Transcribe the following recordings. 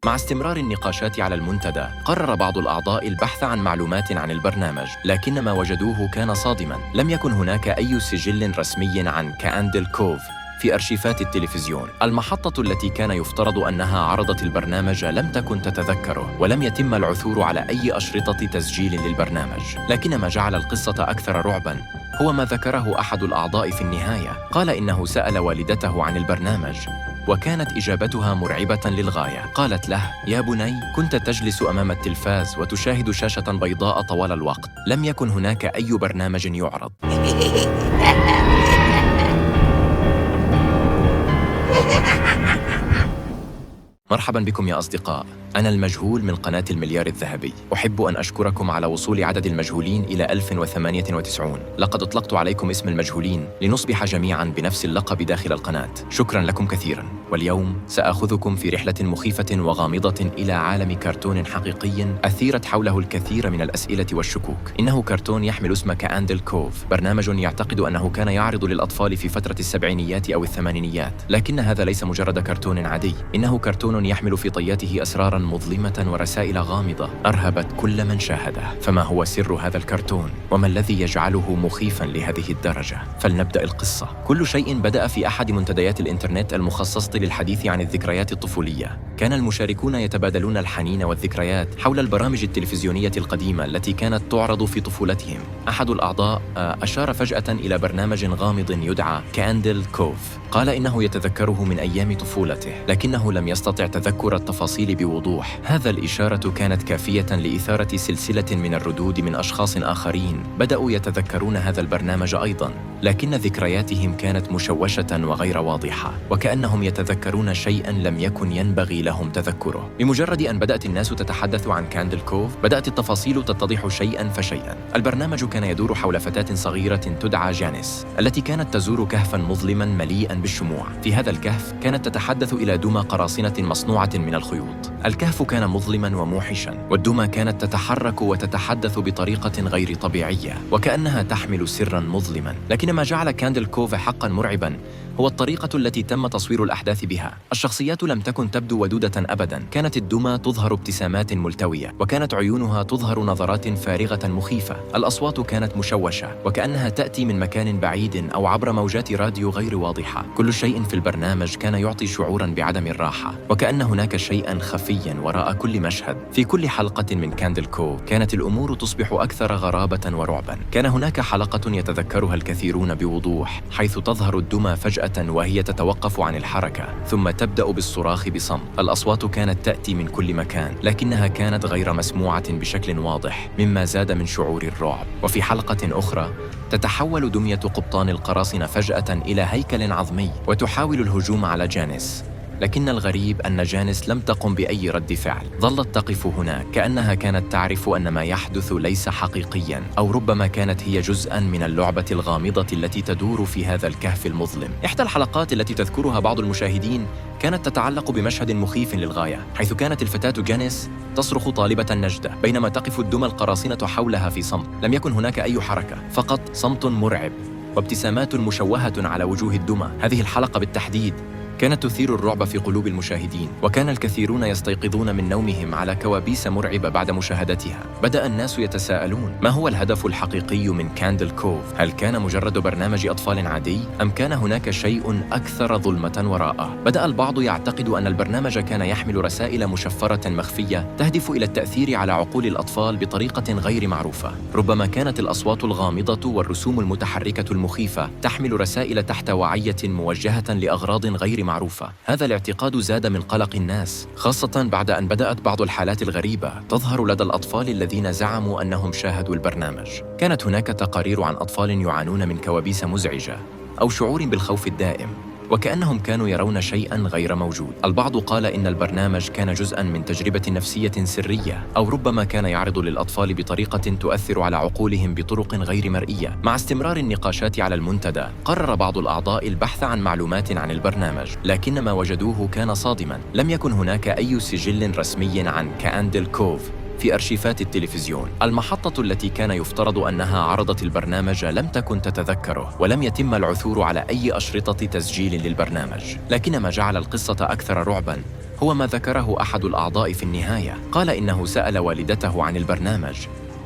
مع استمرار النقاشات على المنتدى، قرر بعض الأعضاء البحث عن معلومات عن البرنامج، لكن ما وجدوه كان صادماً. لم يكن هناك أي سجل رسمي عن كاندل كوف في أرشيفات التلفزيون. المحطة التي كان يفترض أنها عرضت البرنامج لم تكن تتذكره، ولم يتم العثور على أي أشرطة تسجيل للبرنامج. لكن ما جعل القصة أكثر رعباً هو ما ذكره أحد الأعضاء في النهاية. قال إنه سأل والدته عن البرنامج، وكانت إجابتها مرعبة للغاية. قالت له: يا بني، كنت تجلس أمام التلفاز وتشاهد شاشة بيضاء طوال الوقت. لم يكن هناك أي برنامج يعرض. مرحباً بكم يا أصدقاء، أنا المجهول من قناة المليار الذهبي. أحب أن أشكركم على وصول عدد المجهولين إلى 1098. لقد أطلقت عليكم اسم المجهولين لنصبح جميعاً بنفس اللقب داخل القناة. شكراً لكم كثيراً. واليوم سأخذكم في رحلة مخيفة وغامضة إلى عالم كرتون حقيقي أثيرت حوله الكثير من الأسئلة والشكوك. إنه كرتون يحمل اسم كاندل كوف، برنامج يعتقد أنه كان يعرض للأطفال في فترة السبعينيات أو الثمانينيات. لكن هذا ليس مجرد كرتون عادي، إنه كرتون يحمل في طياته أسراراً مظلمة ورسائل غامضة أرهبت كل من شاهده. فما هو سر هذا الكرتون؟ وما الذي يجعله مخيفاً لهذه الدرجة؟ فلنبدأ القصة. كل شيء بدأ في أحد منتديات الإنترنت المخصصة للحديث عن الذكريات الطفولية. كان المشاركون يتبادلون الحنين والذكريات حول البرامج التلفزيونية القديمة التي كانت تعرض في طفولتهم. أحد الأعضاء أشار فجأة إلى برنامج غامض يدعى كاندل كوف. قال إنه يتذكره من أيام طفولته، لكنه لم يستطع تذكر التفاصيل بوضوح. هذا الإشارة كانت كافية لإثارة سلسلة من الردود من أشخاص آخرين بدأوا يتذكرون هذا البرنامج أيضاً، لكن ذكرياتهم كانت مشوشة وغير واضحة، وكأنهم يتذكرون شيئاً لم يكن ينبغي لهم تذكره. بمجرد أن بدأت الناس تتحدث عن كاندل كوف، بدأت التفاصيل تتضح شيئاً فشيئاً. البرنامج كان يدور حول فتاة صغيرة تدعى جانيس، التي كانت تزور كهفاً مظلماً مليئاً بالشموع. في هذا الكهف كانت تتحدث إلى دمى قراصنة مصنوعة من الخيوط. الكهف كان مظلماً وموحشاً، والدمى كانت تتحرك وتتحدث بطريقة غير طبيعية، وكأنها تحمل سراً مظلماً. لكن ما جعل كاندل كوف حقاً مرعباً هو الطريقة التي تم تصوير الأحداث بها. الشخصيات لم تكن تبدو ودودة أبداً. كانت الدمى تظهر ابتسامات ملتوية، وكانت عيونها تظهر نظرات فارغة مخيفة. الأصوات كانت مشوشة، وكأنها تأتي من مكان بعيد أو عبر موجات راديو غير واضحة. كل شيء في البرنامج كان يعطي شعوراً بعدم الراحة، وكأن هناك شيئاً خفياً وراء كل مشهد. في كل حلقة من كاندل كوف كانت الأمور تصبح أكثر غرابة ورعباً. كان هناك حلقة يتذكرها الكثيرون بوضوح، حيث تظهر الدمى فجأة وهي تتوقف عن الحركة، ثم تبدأ بالصراخ بصمت. الأصوات كانت تأتي من كل مكان، لكنها كانت غير مسموعة بشكل واضح، مما زاد من شعور الرعب. وفي حلقة أخرى تتحول دمية قبطان القراصنة فجأة إلى هيكل عظمي وتحاول الهجوم على جانيس. لكن الغريب أن جانيس لم تقم بأي رد فعل، ظلت تقف هناك كأنها كانت تعرف أن ما يحدث ليس حقيقياً، أو ربما كانت هي جزءاً من اللعبة الغامضة التي تدور في هذا الكهف المظلم. إحدى الحلقات التي تذكرها بعض المشاهدين كانت تتعلق بمشهد مخيف للغاية، حيث كانت الفتاة جانيس تصرخ طالبة النجدة بينما تقف الدمى القراصنة حولها في صمت. لم يكن هناك أي حركة، فقط صمت مرعب وابتسامات مشوهة على وجوه الدمى. هذه الحلقة بالتحديد كانت تثير الرعب في قلوب المشاهدين، وكان الكثيرون يستيقظون من نومهم على كوابيس مرعبة بعد مشاهدتها. بدأ الناس يتساءلون: ما هو الهدف الحقيقي من كاندل كوف؟ هل كان مجرد برنامج أطفال عادي؟ أم كان هناك شيء أكثر ظلمة وراءه؟ بدأ البعض يعتقد أن البرنامج كان يحمل رسائل مشفرة مخفية تهدف إلى التأثير على عقول الأطفال بطريقة غير معروفة. ربما كانت الأصوات الغامضة والرسوم المتحركة المخيفة تحمل رسائل تحت وعية موجهة لأغراض غير معروفة. هذا الاعتقاد زاد من قلق الناس، خاصة بعد أن بدأت بعض الحالات الغريبة تظهر لدى الأطفال الذين زعموا أنهم شاهدوا البرنامج. كانت هناك تقارير عن أطفال يعانون من كوابيس مزعجة أو شعور بالخوف الدائم، وكأنهم كانوا يرون شيئاً غير موجود. البعض قال إن البرنامج كان جزءاً من تجربة نفسية سرية، أو ربما كان يعرض للأطفال بطريقة تؤثر على عقولهم بطرق غير مرئية. مع استمرار النقاشات على المنتدى، قرر بعض الأعضاء البحث عن معلومات عن البرنامج، لكن ما وجدوه كان صادماً. لم يكن هناك أي سجل رسمي عن كاندل كوف في أرشيفات التلفزيون. المحطة التي كان يفترض أنها عرضت البرنامج لم تكن تتذكره، ولم يتم العثور على أي أشرطة تسجيل للبرنامج. لكن ما جعل القصة أكثر رعباً هو ما ذكره أحد الأعضاء في النهاية. قال إنه سأل والدته عن البرنامج،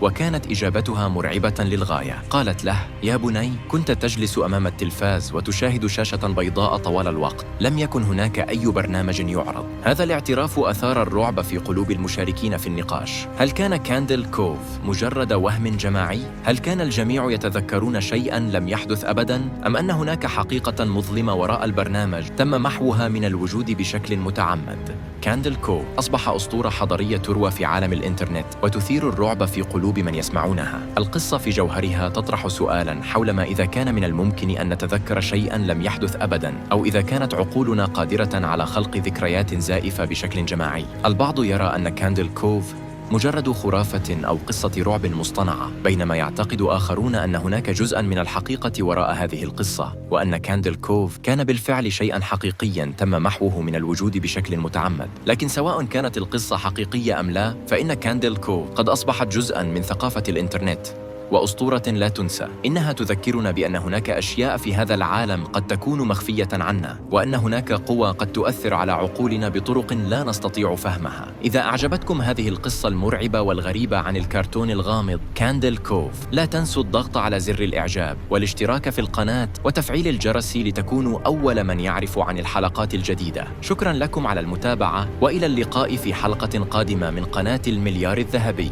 وكانت إجابتها مرعبة للغاية. قالت له: يا بني، كنت تجلس أمام التلفاز وتشاهد شاشة بيضاء طوال الوقت، لم يكن هناك أي برنامج يعرض. هذا الاعتراف أثار الرعب في قلوب المشاركين في النقاش. هل كان كاندل كوف مجرد وهم جماعي؟ هل كان الجميع يتذكرون شيئاً لم يحدث أبداً؟ أم أن هناك حقيقة مظلمة وراء البرنامج تم محوها من الوجود بشكل متعمد؟ كاندل كوف أصبح أسطورة حضارية تروى في عالم الإنترنت وتثير الرعب في قلوب من يسمعونها. القصة في جوهرها تطرح سؤالاً حول ما إذا كان من الممكن أن نتذكر شيئاً لم يحدث أبداً، أو إذا كانت عقولنا قادرة على خلق ذكريات زائفة بشكل جماعي. البعض يرى أن كاندل كوف مجرد خرافة أو قصة رعب مصطنعة، بينما يعتقد آخرون أن هناك جزءاً من الحقيقة وراء هذه القصة، وأن كاندل كوف كان بالفعل شيئاً حقيقياً تم محوه من الوجود بشكل متعمد. لكن سواء كانت القصة حقيقية أم لا، فإن كاندل كوف قد أصبحت جزءاً من ثقافة الإنترنت وأسطورة لا تنسى. إنها تذكرنا بأن هناك أشياء في هذا العالم قد تكون مخفية عنا، وأن هناك قوى قد تؤثر على عقولنا بطرق لا نستطيع فهمها. إذا أعجبتكم هذه القصة المرعبة والغريبة عن الكرتون الغامض كاندل كوف، لا تنسوا الضغط على زر الإعجاب والاشتراك في القناة وتفعيل الجرس لتكونوا أول من يعرف عن الحلقات الجديدة. شكراً لكم على المتابعة، وإلى اللقاء في حلقة قادمة من قناة المليار الذهبي.